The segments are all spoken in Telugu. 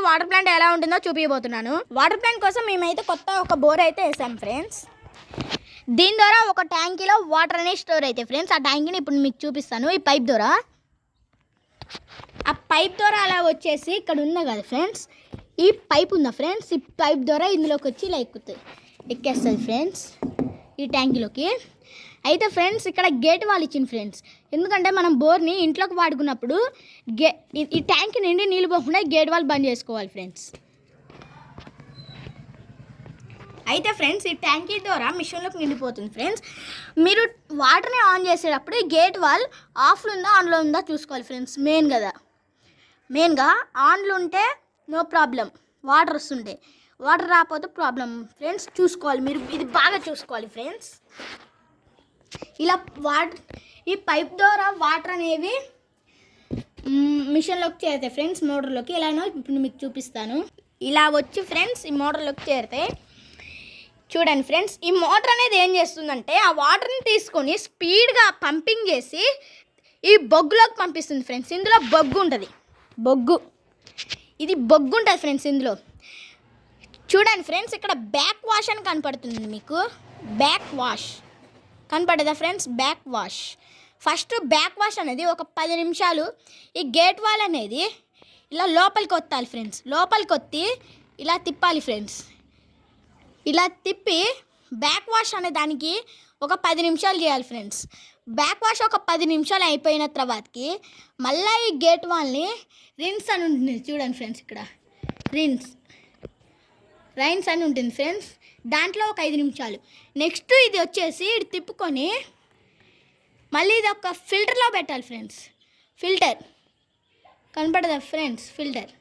వాటర్ ప్లాంట్ ఎలా ఉంటుందో చూపించబోతున్నాను. వాటర్ ప్లాంట్ కోసం మేమైతే కొత్త ఒక బోర్ అయితే వేసాం ఫ్రెండ్స్. దీని ద్వారా ఒక ట్యాంకీలో వాటర్ అనేది స్టోర్ అయితే ఫ్రెండ్స్. ఆ ట్యాంకీని ఇప్పుడు మీకు చూపిస్తాను. ఈ పైప్ ద్వారా అలా వచ్చేసి ఇక్కడ ఉంది కదా ఫ్రెండ్స్, ఈ పైప్ ఉందా ఫ్రెండ్స్, ఈ పైప్ ద్వారా ఇందులోకి వచ్చి ఇలా ఎక్కేస్తుంది ఫ్రెండ్స్ ఈ ట్యాంకీలోకి. అయితే ఫ్రెండ్స్ ఇక్కడ గేట్ వాల్ ఇచ్చింది ఫ్రెండ్స్, ఎందుకంటే మనం బోర్ని ఇంట్లోకి వాడుకున్నప్పుడు ఈ ట్యాంక్ నిండి నీళ్ళు పోకుండా గేట్ వాల్ బంద్ చేసుకోవాలి ఫ్రెండ్స్. అయితే ఫ్రెండ్స్ ఈ ట్యాంకీ ద్వారా మిషన్లోకి నిండిపోతుంది ఫ్రెండ్స్. మీరు వాటర్ని ఆన్ చేసేటప్పుడు ఈ గేట్ వాల్ ఆఫ్లో ఉందా ఆన్లో ఉందా చూసుకోవాలి ఫ్రెండ్స్. మెయిన్గా ఆన్లో ఉంటే నో ప్రాబ్లం, వాటర్ వస్తుంటే, వాటర్ రాకపోతే ప్రాబ్లం ఫ్రెండ్స్. చూసుకోవాలి మీరు, ఇది బాగా చూసుకోవాలి ఫ్రెండ్స్. ఇలా ఈ పైప్ ద్వారా వాటర్ అనేవి మిషన్లోకి చేరుతాయి ఫ్రెండ్స్, మోటార్లోకి. ఎలానో ఇప్పుడు మీకు చూపిస్తాను. ఇలా వచ్చి ఫ్రెండ్స్ ఈ మోటార్లోకి చేరుతాయి. చూడండి ఫ్రెండ్స్, ఈ మోటార్ అనేది ఏం చేస్తుందంటే ఆ వాటర్ని తీసుకొని స్పీడ్గా పంపింగ్ చేసి ఈ బొగ్గులోకి పంపిస్తుంది ఫ్రెండ్స్. ఇందులో బొగ్గు ఉంటుంది, ఇది బొగ్గు ఉంటుంది ఫ్రెండ్స్ ఇందులో. చూడండి ఫ్రెండ్స్, ఇక్కడ బ్యాక్ వాష్ అని కనపడుతుంది మీకు, బ్యాక్ వాష్ కనపడదా friends, back wash. First back wash అనేది ఒక 10 నిమిషాలు ఈ గేట్ వాల్ అనేది ఇలా లోపలికి వత్తాలి ఫ్రెండ్స్. లోపలికి వత్తి ఇలా తిప్పాలి ఫ్రెండ్స్. ఇలా తిప్పి బ్యాక్ వాష్ అనే దానికి ఒక 10 నిమిషాలు చేయాలి ఫ్రెండ్స్. బ్యాక్ వాష్ ఒక 10 నిమిషాలు అయిపోయిన తర్వాతకి మళ్ళీ ఈ గేట్ వాల్ని రిన్స్ అని ఉంటుంది చూడండి ఫ్రెండ్స్. ఇక్కడ రైన్స్ అని ఉంటుంది ఫ్రెండ్స్, దాంట్లో ఒక 5 నిమిషాలు. నెక్స్ట్ ఇది వచ్చేసి ఇది తిప్పుకొని మళ్ళీ ఇది ఒక ఫిల్టర్లో పెట్టాలి ఫ్రెండ్స్. ఫిల్టర్ కనపడదా ఫ్రెండ్స్, ఫిల్టర్.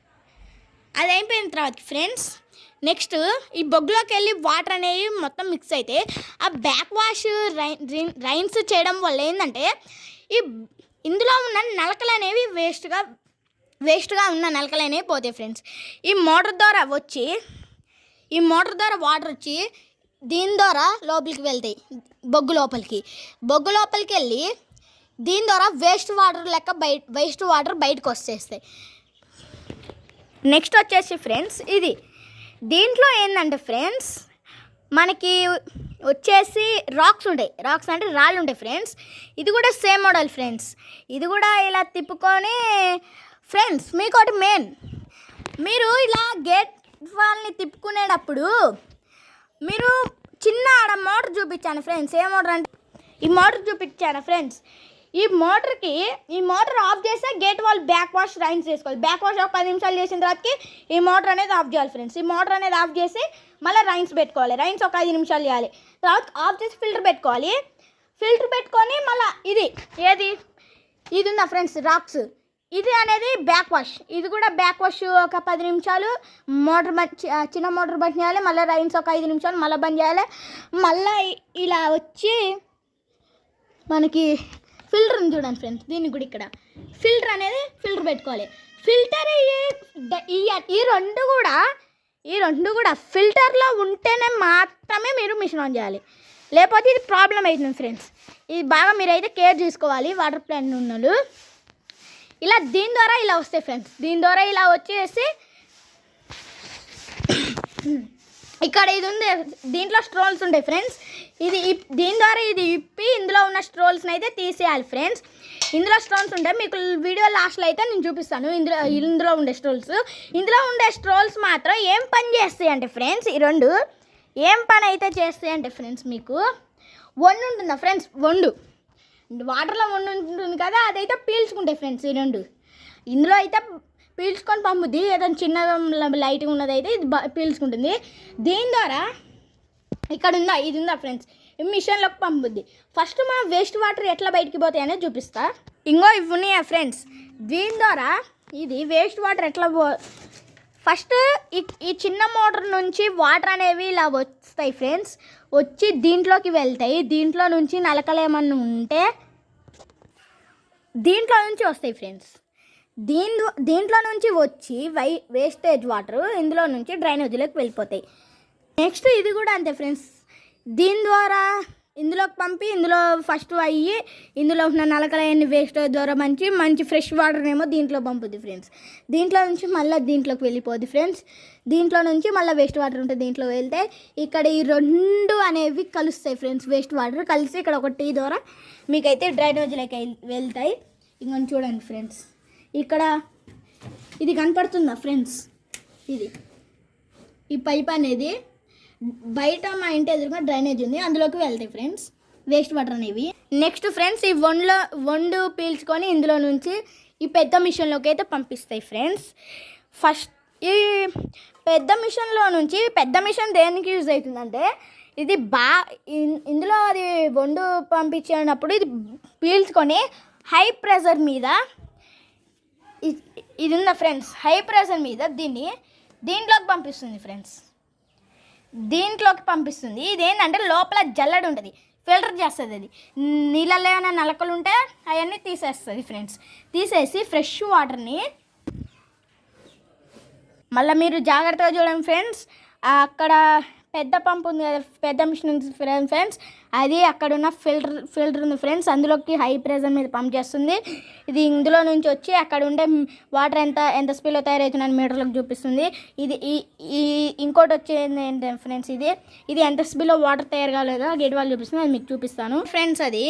అది అయిపోయిన తర్వాత ఫ్రెండ్స్ నెక్స్ట్ ఈ బొగ్గులోకి వెళ్ళి వాటర్ అనేవి మొత్తం మిక్స్ అయితే ఆ బ్యాక్ వాష్ రైన్స్ చేయడం వల్ల ఏంటంటే ఇందులో ఉన్న నలకలు అనేవి వేస్ట్గా ఉన్న నలకలు అనేవి పోతాయి ఫ్రెండ్స్. ఈ మోటార్ ద్వారా వాటర్ వచ్చి దీని ద్వారా లోపలికి వెళ్తాయి, బొగ్గు లోపలికి వెళ్ళి దీని ద్వారా వేస్ట్ వాటర్ బయటకు వచ్చేస్తాయి. నెక్స్ట్ వచ్చేసి ఫ్రెండ్స్ దీంట్లో ఏంటంటే ఫ్రెండ్స్ మనకి వచ్చేసి రాక్స్ అంటే రాళ్ళు ఉంటాయి ఫ్రెండ్స్. ఇది కూడా సేమ్ మోడల్ ఫ్రెండ్స్. ఇది కూడా ఇలా తిప్పుకొని ఫ్రెండ్స్ మీకు ఒకటి మీరు ఇలా గేట్ వాల్ని తిప్పుకునేటప్పుడు మీరు చిన్న ఆడ మోటార్ చూపించాను ఫ్రెండ్స్. ఏ మోటార్ అంటే ఈ మోటార్ చూపించాను ఫ్రెండ్స్. ఈ మోటార్ ఆఫ్ చేస్తే gate valve back wash rinse చేసుకోవాలి. బ్యాక్ వాష్ ఒక 10 నిమిషాలు చేసిన తర్వాతకి ఈ మోటార్ అనేది ఆఫ్ చేయాలి ఫ్రెండ్స్. ఈ మోటార్ అనేది ఆఫ్ చేసి మళ్ళీ రైన్స్ పెట్టుకోవాలి. రైన్స్ ఒక 5 నిమిషాలు చేయాలి. తర్వాత ఆఫ్ చేసి ఫిల్టర్ పెట్టుకొని మళ్ళీ ఇది ఉందా ఫ్రెండ్స్ రాక్స్, ఇది అనేది బ్యాక్ వాష్. ఇది కూడా బ్యాక్ వాష్ ఒక 10 నిమిషాలు చిన్న మోటార్ బంద్ చేయాలి. మళ్ళీ రైన్స్ ఒక 5 నిమిషాలు మళ్ళీ బంద్ చేయాలి. మళ్ళీ ఇలా వచ్చి మనకి ఫిల్టర్ ఉంది చూడండి ఫ్రెండ్స్. దీన్ని కూడా ఇక్కడ ఫిల్టర్ పెట్టుకోవాలి. ఫిల్టర్ ఈ రెండు కూడా ఫిల్టర్లో ఉంటేనే మాత్రమే మీరు మిషన్ ఆన్ చేయాలి, లేకపోతే ఇది ప్రాబ్లం అవుతుంది ఫ్రెండ్స్. ఇది బాగా మీరైతే కేర్ తీసుకోవాలి వాటర్ ప్లాంట్ ఉన్నోళ్ళు. ఇలా దీని ద్వారా ఇలా వస్తాయి ఫ్రెండ్స్. దీని ద్వారా ఇలా వచ్చేసి ఇక్కడ ఇది ఉంది, దీంట్లో స్ట్రోల్స్ ఉంటాయి ఫ్రెండ్స్. దీని ద్వారా ఇది ఇప్పి ఇందులో ఉన్న స్ట్రోల్స్ని అయితే తీసేయాలి ఫ్రెండ్స్. ఇందులో స్ట్రోల్స్ ఉంటాయి, మీకు వీడియో లాస్ట్లో అయితే నేను చూపిస్తాను. ఇందులో ఉండే స్ట్రోల్స్ మాత్రం ఏం పని చేస్తాయి అంటే ఫ్రెండ్స్, ఈ రెండు ఏం పని అయితే చేస్తాయి అంటే ఫ్రెండ్స్, మీకు వండు ఉంటుందా ఫ్రెండ్స్, వాటర్లో వండు ఉంటుంది కదా, అదైతే పీల్చుకుంటాయి ఫ్రెండ్స్. ఈ రెండు ఇందులో అయితే పీల్చుకొని పంపుద్ది, ఏదైనా చిన్న లైట్గా ఉన్నదైతే ఇది పీల్చుకుంటుంది. దీని ద్వారా ఇది ఉందా ఫ్రెండ్స్, ఈ మిషన్లోకి పంపుద్ది. ఫస్ట్ మనం వేస్ట్ వాటర్ ఎట్లా బయటికి పోతాయి అనేది చూపిస్తా. ఇవి ఉన్నాయా ఫ్రెండ్స్, దీని ద్వారా ఇది వేస్ట్ వాటర్ ఎట్లా ఫస్ట్ ఈ చిన్న మోటార్ నుంచి వాటర్ అనేవి ఇలా వస్తాయి ఫ్రెండ్స్, వచ్చి దీంట్లోకి వెళ్తాయి. దీంట్లో నుంచి నలకలు ఏమన్నా ఉంటే దీంట్లో నుంచి వస్తాయి ఫ్రెండ్స్. దీంట్లో నుంచి వచ్చి వేస్టేజ్ వాటర్ ఇందులో నుంచి డ్రైనేజీలోకి వెళ్ళిపోతాయి. నెక్స్ట్ ఇది కూడా అంతే ఫ్రెండ్స్. దీని ద్వారా ఇందులోకి పంపి ఇందులో ఫస్ట్ అయ్యి ఇందులో ఉన్న నలకలన్నీ వేస్ట్ ద్వారా మంచి ఫ్రెష్ వాటర్ ఏమో దీంట్లో పంపుద్ది ఫ్రెండ్స్. దీంట్లో నుంచి మళ్ళీ దీంట్లోకి వెళ్ళిపోద్ది ఫ్రెండ్స్. దీంట్లో నుంచి మళ్ళీ వేస్ట్ వాటర్ ఉంటుంది. దీంట్లో వెళ్తే ఇక్కడ ఈ రెండు అనేవి కలుస్తాయి ఫ్రెండ్స్. వేస్ట్ వాటర్ కలిసి ఇక్కడ ఒక టీ ద్వారా మీకైతే డ్రైనేజ్లోకి వెళ్తాయి. ఇంకొంచెం చూడండి ఫ్రెండ్స్, ఇక్కడ ఇది కనపడుతుందా ఫ్రెండ్స్? ఇది ఈ పైప్ అనేది బయట మా ఇంటి ఎదురుగా డ్రైనేజ్ ఉంది, అందులోకి వెళ్తాయి ఫ్రెండ్స్ వేస్ట్ వాటర్ అనేవి. నెక్స్ట్ ఫ్రెండ్స్, ఈ వండు పీల్చుకొని ఇందులో నుంచి ఈ పెద్ద మిషన్లోకి అయితే పంపిస్తాయి ఫ్రెండ్స్. ఫస్ట్ ఈ పెద్ద మిషన్ దేనికి యూజ్ అవుతుందంటే, ఇది ఇందులో అది వండు పంపించినప్పుడు ఇది పీల్చుకొని హై ప్రెషర్ మీద ఇది ఉందా ఫ్రెండ్స్, హై ప్రెషర్ మీద దీంట్లోకి పంపిస్తుంది ఫ్రెండ్స్. దీంట్లోకి పంపిస్తుంది. ఇదేంటంటే లోపల జల్లెడ ఉంటుంది, ఫిల్టర్ చేస్తుంది. అది నీళ్ళలో ఏమైనా నలకలు ఉంటే అవన్నీ తీసేస్తుంది ఫ్రెండ్స్. తీసేసి ఫ్రెష్ వాటర్ని మళ్ళీ మీరు జాగ్రత్తగా చూడండి ఫ్రెండ్స్. అక్కడ పెద్ద పంపు ఉంది కదా, పెద్ద మిషన్ ఉంది ఫ్రెండ్స్, అది అక్కడ ఉన్న ఫిల్టర్ ఉంది ఫ్రెండ్స్. అందులోకి హై ప్రెషర్ మీద పంప్ చేస్తుంది. ఇది ఇందులో నుంచి వచ్చి అక్కడ ఉండే వాటర్ ఎంత స్పీడ్లో తయారవుతుందని మీటర్లకు చూపిస్తుంది. ఇది ఈ ఇంకోటి వచ్చేది ఏంటంటే ఫ్రెండ్స్, ఇది ఎంత స్పీడ్లో వాటర్ తయారు కాలేదో గేట్ వాళ్ళు చూపిస్తుంది. అది మీకు చూపిస్తాను ఫ్రెండ్స్. అది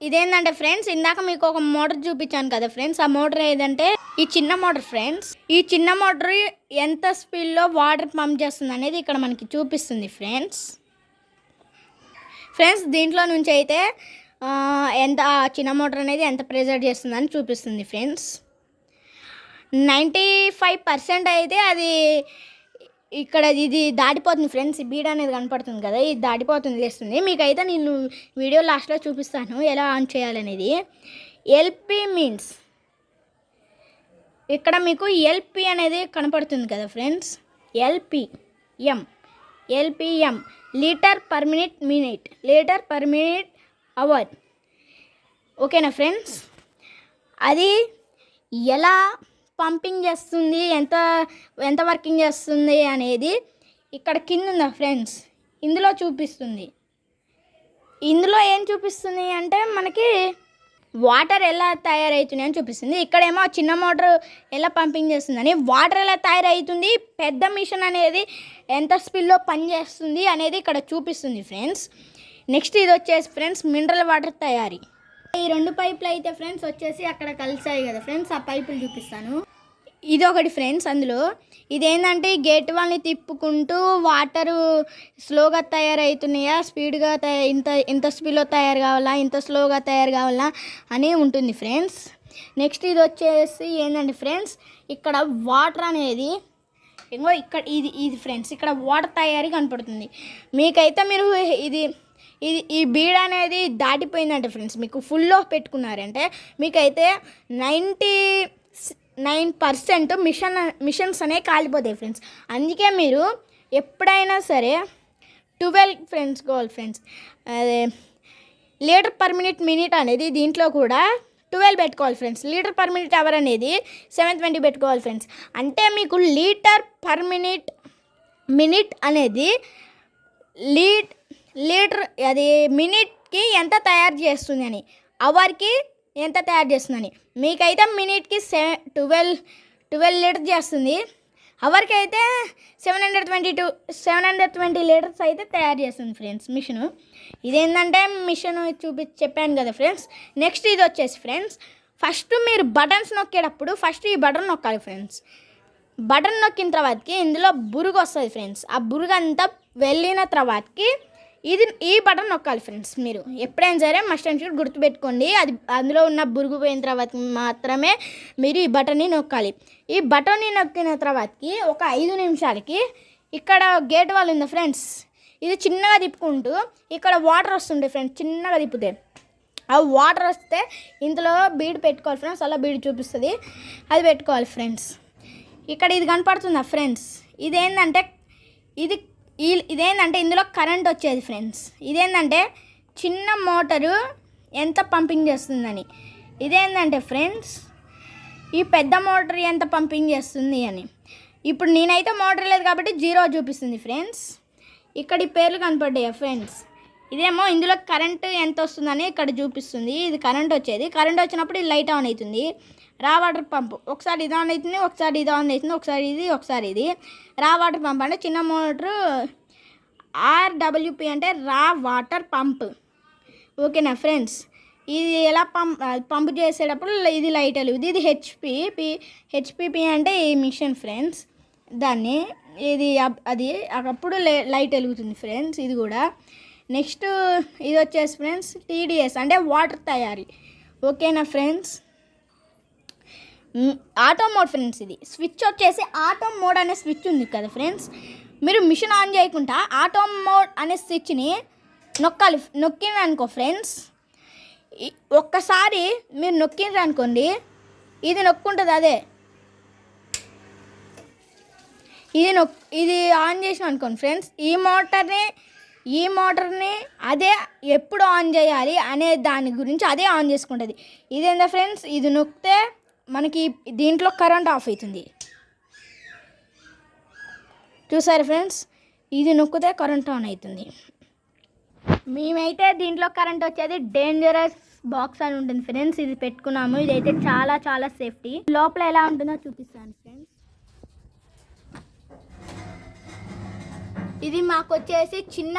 ఇదేంటంటే ఫ్రెండ్స్, ఇందాక మీకు ఒక మోటార్ చూపించాను కదా ఫ్రెండ్స్. ఆ మోటార్ ఏదంటే ఈ చిన్న మోటార్ ఫ్రెండ్స్. ఈ చిన్న మోటార్ ఎంత స్పీడ్లో వాటర్ పంప్ చేస్తుంది అనేది ఇక్కడ మనకి చూపిస్తుంది ఫ్రెండ్స్. దీంట్లో నుంచి అయితే ఎంత చిన్న మోటార్ అనేది ఎంత ప్రెజర్ చేస్తుందని చూపిస్తుంది ఫ్రెండ్స్. 95% అయితే అది ఇక్కడ ఇది దాటిపోతుంది ఫ్రెండ్స్. ఈ బీడ్ అనేది కనపడుతుంది కదా, ఇది దాటిపోతుంది లేస్తుంది. మీకైతే నేను వీడియో లాస్ట్లో చూపిస్తాను ఎలా ఆన్ చేయాలనేది. ఎల్పి మీన్స్ ఇక్కడ మీకు ఎల్పి అనేది కనపడుతుంది కదా friends. LPM litre per minute hour. ఓకేనా ఫ్రెండ్స్? అది ఎలా పంపింగ్ చేస్తుంది, ఎంత వర్కింగ్ చేస్తుంది అనేది ఇక్కడ కింద ఉందా ఫ్రెండ్స్, ఇందులో చూపిస్తుంది. ఇందులో ఏం చూపిస్తుంది అంటే మనకి వాటర్ ఎలా తయారవుతుంది అని చూపిస్తుంది. ఇక్కడేమో చిన్న మోటార్ ఎలా పంపింగ్ చేస్తుందని, వాటర్ ఎలా తయారవుతుంది, పెద్ద మిషన్ అనేది ఎంత స్పీడ్లో పనిచేస్తుంది అనేది ఇక్కడ చూపిస్తుంది ఫ్రెండ్స్. నెక్స్ట్ ఇది వచ్చేసి ఫ్రెండ్స్ మినరల్ వాటర్ తయారీ. ఈ రెండు పైపులు అయితే ఫ్రెండ్స్ వచ్చేసి అక్కడ కలిసాయి కదా ఫ్రెండ్స్, ఆ పైపులు చూపిస్తాను. ఇది ఒకటి ఫ్రెండ్స్. అందులో ఇదేంటంటే గేట్ వాళ్ళని తిప్పుకుంటూ వాటరు స్లోగా తయారవుతున్నాయా, స్పీడ్గా ఇంత స్పీడ్లో తయారు కావాలా, ఇంత స్లోగా తయారు కావాలా అని ఉంటుంది ఫ్రెండ్స్. నెక్స్ట్ ఇది వచ్చేసి ఏంటంటే ఫ్రెండ్స్, ఇక్కడ వాటర్ అనేది ఇక్కడ ఇది ఫ్రెండ్స్, ఇక్కడ వాటర్ తయారీ కనపడుతుంది మీకైతే. మీరు ఈ బీడ్ అనేది దాటిపోయిందంటే ఫ్రెండ్స్, మీకు ఫుల్లో పెట్టుకున్నారంటే మీకైతే 99% మిషన్స్ అనేవి కాలిపోతాయి ఫ్రెండ్స్. అందుకే మీరు ఎప్పుడైనా సరే 12 ఫ్రెండ్స్ కావాలి ఫ్రెండ్స్. అదే లీటర్ పర్ మినిట్ అనేది దీంట్లో కూడా 12 పెట్టుకోవాలి friends. Litre per minute hour అనేది 720 పెట్టుకోవాలి ఫ్రెండ్స్. అంటే మీకు లీటర్ పర్ మినిట్ అనేది లీటర్ అది మినిట్కి ఎంత తయారు చేస్తుంది అని, అవర్కి ఎంత తయారు చేస్తుందని. మీకైతే మినిట్కి 12 లీటర్ చేస్తుంది, అవర్కి అయితే 720 లీటర్స్ అయితే తయారు చేస్తుంది ఫ్రెండ్స్ మిషను. ఇదేంటంటే మిషన్ చెప్పాను కదా ఫ్రెండ్స్. నెక్స్ట్ ఇది వచ్చేసి ఫ్రెండ్స్, ఫస్ట్ మీరు బటన్స్ నొక్కేటప్పుడు ఫస్ట్ ఈ బటన్ నొక్కాలి ఫ్రెండ్స్. బటన్ నొక్కిన తర్వాతకి ఇందులో బురుగు వస్తుంది ఫ్రెండ్స్. ఆ బురుగు అంతా వెళ్ళిన తర్వాతకి ఈ బటన్ నొక్కాలి ఫ్రెండ్స్. మీరు ఎప్పుడైనా సరే మస్ట్ అండ్ షుడ్ గుర్తుపెట్టుకోండి, అది అందులో ఉన్న బురుగు పోయిన తర్వాత మాత్రమే మీరు ఈ బటన్ని నొక్కాలి. ఈ బటన్ని నొక్కిన తర్వాతకి ఒక 5 నిమిషాలకి ఇక్కడ గేట్ వాల్ ఉంది ఫ్రెండ్స్, ఇది చిన్నగా తిప్పుకుంటూ ఇక్కడ వాటర్ వస్తుండే ఫ్రెండ్స్. చిన్నగా తిప్పితే ఆ వాటర్ వస్తే ఇందులో బీడ్ పెట్టుకోవాలి ఫ్రెండ్స్. అలా బీడ్ చూపిస్తుంది, అది పెట్టుకోవాలి ఫ్రెండ్స్. ఇక్కడ ఇది కనపడుతుందా ఫ్రెండ్స్, ఇదేంటంటే ఇందులో కరెంట్ వచ్చేది ఫ్రెండ్స్. ఇదేంటంటే చిన్న మోటారు ఎంత పంపింగ్ చేస్తుందని. ఇదేంటంటే ఫ్రెండ్స్ ఈ పెద్ద మోటార్ ఎంత పంపింగ్ చేస్తుంది అని. ఇప్పుడు నేనైతే మోటార్ లేదు కాబట్టి 0 చూపిస్తుంది ఫ్రెండ్స్. ఇక్కడ ఈ పేర్లు కనపడ్డాయా ఫ్రెండ్స్? ఇదేమో ఇందులో కరెంటు ఎంత వస్తుందని ఇక్కడ చూపిస్తుంది. ఇది కరెంట్ వచ్చేది. కరెంట్ వచ్చినప్పుడు ఇది లైట్ ఆన్ అవుతుంది. రా వాటర్ పంప్ ఒకసారి ఇది ఆన్ అవుతుంది, ఒకసారి ఇది ఆన్ అవుతుంది, ఒకసారి ఇది. రా వాటర్ పంప్ అంటే చిన్న మోటరు. RWP అంటే రా వాటర్ పంప్. ఓకేనా ఫ్రెండ్స్? ఇది ఎలా పంప్ చేసేటప్పుడు ఇది లైట్ వెలుగుతుంది. ఇది హెచ్పిపి అంటే ఈ మిషన్ ఫ్రెండ్స్. దాన్ని ఇది అది అప్పుడు లైట్ వెలుగుతుంది ఫ్రెండ్స్. ఇది కూడా నెక్స్ట్ ఇది వచ్చేసి ఫ్రెండ్స్ TDS అంటే వాటర్ తయారీ. ఓకేనా ఫ్రెండ్స్? Auto mode friends. ఇది స్విచ్ వచ్చేసి ఆటో మోడ్ అనే స్విచ్ ఉంది కదా ఫ్రెండ్స్. మీరు మిషన్ ఆన్ చేయకుండా ఆటో మోడ్ అనే స్విచ్ని నొక్కిందనుకో ఫ్రెండ్స్, ఒక్కసారి మీరు నొక్కిండ్రనుకోండి, ఇది నొక్కుంటుంది అదే. ఇది ఆన్ చేసిన అనుకోండి ఫ్రెండ్స్, ఈ మోటార్ని అదే ఎప్పుడు ఆన్ చేయాలి అనే దాని గురించి అదే ఆన్ చేసుకుంటుంది. ఇదేందా ఫ్రెండ్స్, ఇది నొక్కితే మనకి దీంట్లో కరెంట్ ఆఫ్ అవుతుంది. చూసారా ఫ్రెండ్స్? ఇది నొక్కితే కరెంట్ ఆన్ అవుతుంది. మేమైతే దీంట్లో కరెంట్ వచ్చేది డేంజరస్ బాక్స్ అని ఉంటుంది ఫ్రెండ్స్. ఇది పెట్టుకున్నాము. ఇదైతే చాలా చాలా సేఫ్టీ. లోపల ఎలా ఉంటుందో చూపిస్తాను ఫ్రెండ్స్. ఇది మాకు వచ్చేసి చిన్న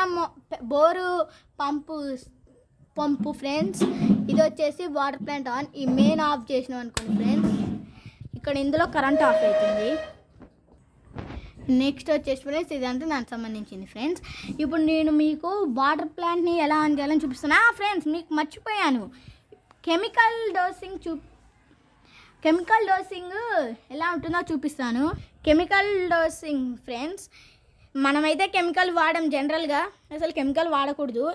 బోరు పంపు ఫ్రెండ్స్. ఇది వచ్చేసి వాటర్ ప్లాంట్ ఆన్. ఈ మెయిన్ ఆఫ్ చేసినాం అనుకోండి ఫ్రెండ్స్, ఇక్కడ ఇందులో కరెంట్ ఆఫ్ అవుతుంది. నెక్స్ట్ వచ్చేసి ఫ్రెండ్స్ ఇదంతా నాకు సంబంధించింది ఫ్రెండ్స్. ఇప్పుడు నేను మీకు వాటర్ ప్లాంట్ని ఎలా ఆన్ చేయాలని చూపిస్తున్నా ఫ్రెండ్స్. మీకు మర్చిపోయాను, కెమికల్ డోసింగ్ ఎలా ఉంటుందో చూపిస్తాను. కెమికల్ డోసింగ్ ఫ్రెండ్స్, మనమైతే కెమికల్ వాడడం జనరల్గా. అసలు కెమికల్ వాడకూడదు.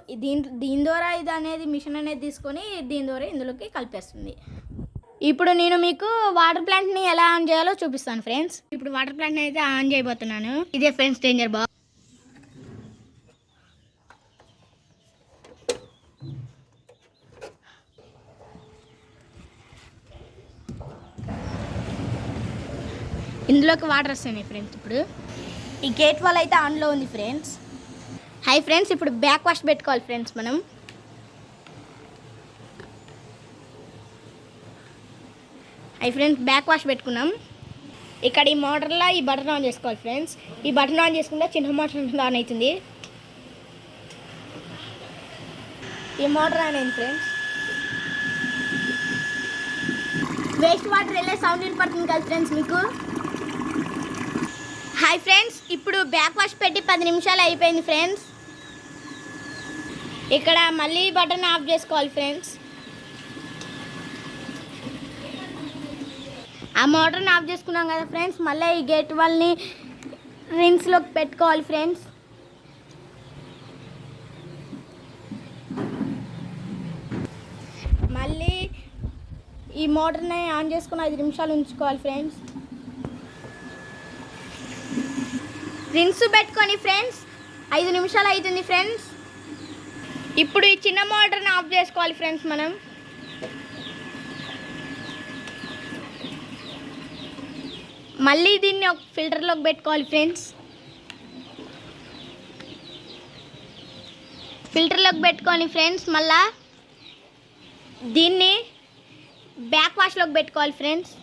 దీని ద్వారా ఇది అనేది మిషన్ అనేది తీసుకొని దీని ద్వారా ఇందులోకి కలిపేస్తుంది. ఇప్పుడు నేను మీకు వాటర్ ప్లాంట్ని ఎలా ఆన్ చేయాలో చూపిస్తాను ఫ్రెండ్స్. ఇప్పుడు వాటర్ ప్లాంట్ని అయితే ఆన్ చేయబోతున్నాను. ఇదే ఫ్రెండ్స్ డేంజర్ బాక్స్. ఇందులోకి వాటర్ వస్తున్నాయి ఫ్రెండ్స్. ఇప్పుడు ఈ గేట్ వాల్ అయితే ఆన్లో ఉంది ఫ్రెండ్స్. హై ఫ్రెండ్స్, ఇప్పుడు బ్యాక్ వాష్ పెట్టుకోవాలి ఫ్రెండ్స్ మనం. హై ఫ్రెండ్స్, బ్యాక్ వాష్ పెట్టుకున్నాం. ఇక్కడ ఈ మోటార్లో ఈ బటన్ ఆన్ చేసుకోవాలి ఫ్రెండ్స్. ఈ బటన్ ఆన్ చేసుకుంటే చిన్న మోటార్ ఆన్ అవుతుంది. ఈ మోటార్ ఆన్ అయింది ఫ్రెండ్స్. వేస్ట్ వాటర్ వెళ్ళే సౌండ్ వినపడుతుంది కదా ఫ్రెండ్స్ మీకు. హాయ్ ఫ్రెండ్స్, ఇప్పుడు బ్యాక్ వాష్ పెట్టి 10 నిమిషాలు అయిపోయింది ఫ్రెండ్స్. ఇక్కడ మళ్ళీ బటన్ ఆఫ్ చేసుకోవాలి ఫ్రెండ్స్. ఆ మోటార్ని ఆఫ్ చేసుకున్నాం కదా ఫ్రెండ్స్. మళ్ళీ ఈ గేట్ వాళ్ళని రిన్స్లోకి పెట్టుకోవాలి ఫ్రెండ్స్. మళ్ళీ ఈ మోటార్ని ఆన్ చేసుకుని 5 నిమిషాలు ఉంచుకోవాలి ఫ్రెండ్స్. రిన్స్ పెట్టుకొని ఫ్రెండ్స్ 5 నిమిషాలు అవుతుంది ఫ్రెండ్స్. ఇప్పుడు ఈ చిన్న మోటార్ని ఆఫ్ చేసుకోవాలి ఫ్రెండ్స్ మనం. మళ్ళీ దీన్ని ఒక ఫిల్టర్లోకి పెట్టుకోవాలి ఫ్రెండ్స్. ఫిల్టర్లోకి పెట్టుకొని ఫ్రెండ్స్ మళ్ళా దీన్ని బ్యాక్ వాష్లోకి పెట్టుకోవాలి ఫ్రెండ్స్.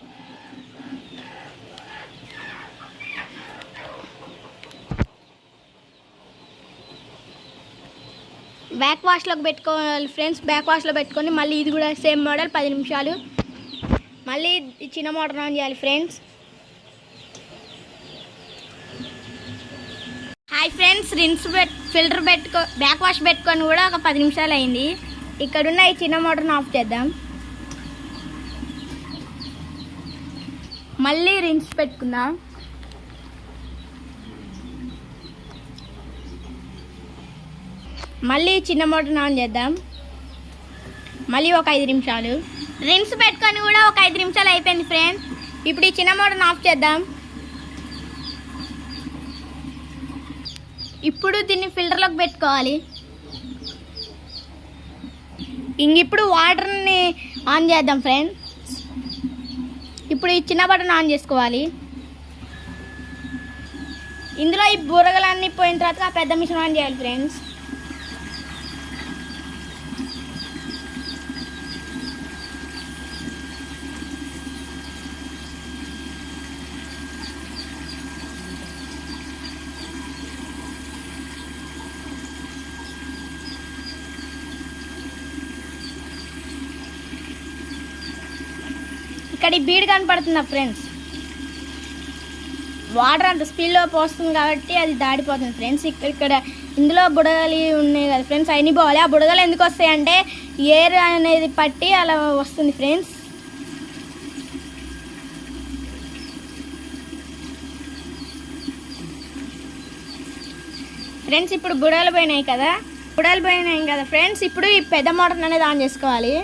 బ్యాక్ వాష్లోకి పెట్టుకోవాలి ఫ్రెండ్స్. బ్యాక్ వాష్లో పెట్టుకొని మళ్ళీ ఇది కూడా సేమ్ మోడల్ 10 నిమిషాలు. మళ్ళీ చిన్న మోటార్ ఆన్ చేయాలి friends. Hi friends, filter back wash పెట్టుకొని కూడా ఒక 10 నిమిషాలు అయింది. ఇక్కడున్న ఈ చిన్న మోటార్ని ఆఫ్ చేద్దాం. మళ్ళీ రిన్స్ పెట్టుకుందాం. మళ్ళీ చిన్న మోటార్ని ఆన్ చేద్దాం. మళ్ళీ ఒక 5 నిమిషాలు. రిన్స్ పెట్టుకొని కూడా ఒక 5 నిమిషాలు అయిపోయింది ఫ్రెండ్స్. ఇప్పుడు ఈ చిన్న మోటార్ని ఆఫ్ చేద్దాం. ఇప్పుడు దీన్ని ఫిల్టర్లోకి పెట్టుకోవాలి. ఇప్పుడు వాటర్ని ఆన్ చేద్దాం ఫ్రెండ్స్. ఇప్పుడు ఈ చిన్న బటన్ ఆన్ చేసుకోవాలి. ఇందులో ఈ బురగలన్నీ పోయిన తర్వాత ఆ పెద్ద మిషన్ ఆన్ చేయాలి ఫ్రెండ్స్. ఇక్కడ ఈ బీడ్ కనపడుతుందా ఫ్రెండ్స్, వాటర్ అంత స్పీడ్లో పోస్తుంది కాబట్టి అది దాడిపోతుంది ఫ్రెండ్స్. ఇక్కడ ఇందులో బుడగలు ఉన్నాయి కదా ఫ్రెండ్స్, అవన్నీ పోవాలి. ఆ బుడగలు ఎందుకు వస్తాయంటే ఎయిర్ అనేది పట్టి అలా వస్తుంది ఫ్రెండ్స్. ఫ్రెండ్స్ ఇప్పుడు బుడగలు పోయినాయి కదా ఫ్రెండ్స్. ఇప్పుడు ఈ పెద్ద మోటార్ అనేది ఆన్ చేసుకోవాలి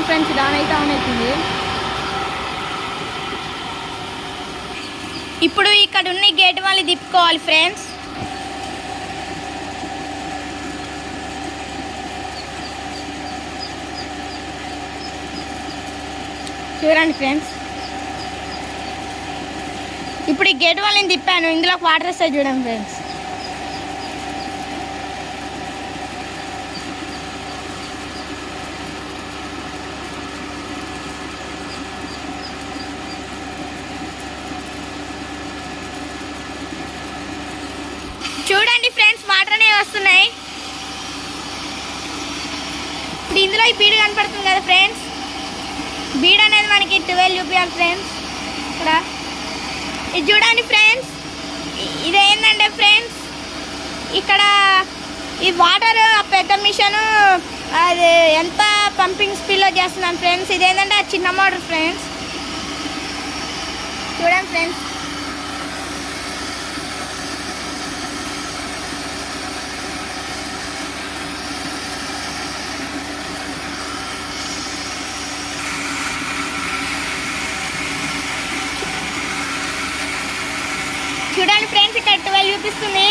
ఫ్రెండ్స్. ఇది ఆన్ అవుతుంది. ఇప్పుడు ఇక్కడ ఉన్న గేట్ వాళ్ళు తిప్పుకోవాలి ఫ్రెండ్స్. చూడండి ఫ్రెండ్స్, ఇప్పుడు ఈ గేట్ వాళ్ళని తిప్పాను, ఇందులో వాటర్ వస్తాయి చూడండి ఫ్రెండ్స్. చూడండి ఫ్రెండ్స్, వాటర్ అనేవి వస్తున్నాయి. ఇప్పుడు ఇందులో ఈ బీడ్ కనపడుతుంది కదా ఫ్రెండ్స్, బీడ్ అనేది మనకి 12 చూపించాలి ఫ్రెండ్స్. ఇక్కడ ఇది చూడండి ఫ్రెండ్స్, ఇదేంటంటే ఫ్రెండ్స్ ఇక్కడ ఈ వాటర్ పెద్ద మిషను అది ఎంత పంపింగ్ స్పీడ్లో చేస్తున్నాం ఫ్రెండ్స్. ఇదేంటంటే ఆ చిన్న మోటార్ ఫ్రెండ్స్. చూడండి ఫ్రెండ్స్, చూడండి ఫ్రెండ్స్ ఇక్కడ 12 చూపిస్తుంది.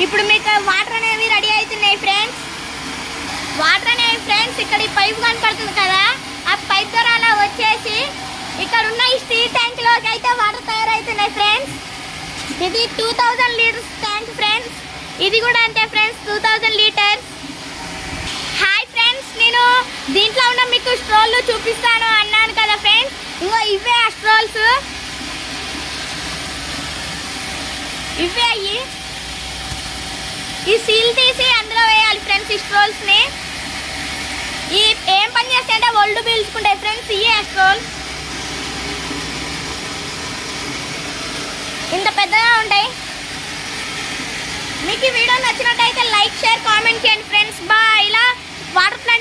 ఇప్పుడు మీకు వాటర్ అనేవి రెడీ అవుతున్నాయి ఫ్రెండ్స్. వాటర్ అనేవి ఫ్రెండ్స్ ఇక్కడ ఈ పైప్ కనపడుతుంది కదా, ఆ పైప్ ద్వారా అలా వచ్చేసి ఇక్కడ ఉన్న ఈ స్టీల్ ట్యాంక్లోకి అయితే వాటర్ తయారవుతున్నాయి ఫ్రెండ్స్. ఇది 2000 లీటర్స్ ట్యాంక్ ఫ్రెండ్స్. ఇది కూడా అంతే ఫ్రెండ్స్, 2000 లీటర్స్. హాయ్ ఫ్రెండ్స్, నేను దీంట్లో ఉన్న మీకు స్ట్రోల్ చూపిస్తాను అన్నాను కదా ఫ్రెండ్స్. ఇంకో ఇవే ఆ స్ట్రోల్స్, ఇవే అయ్యి ఈ సీల్ తీసి అందులో వేయాలి ఫ్రెండ్స్ ఈ స్ట్రోల్స్ని. ఈ ఏం పని చేస్తాయంటే ఒళ్ళు పీల్చుకుంటాయి ఫ్రెండ్స్ ఇవే ఆ స్ట్రోల్స్. ఇంత పెద్దగా ఉంటాయి. మీకు ఈ వీడియో నచ్చినట్టయితే లైక్, షేర్, కామెంట్ చేయండి ఫ్రెండ్స్. బాయ్. ఇలా వాటర్ ప్లాంట్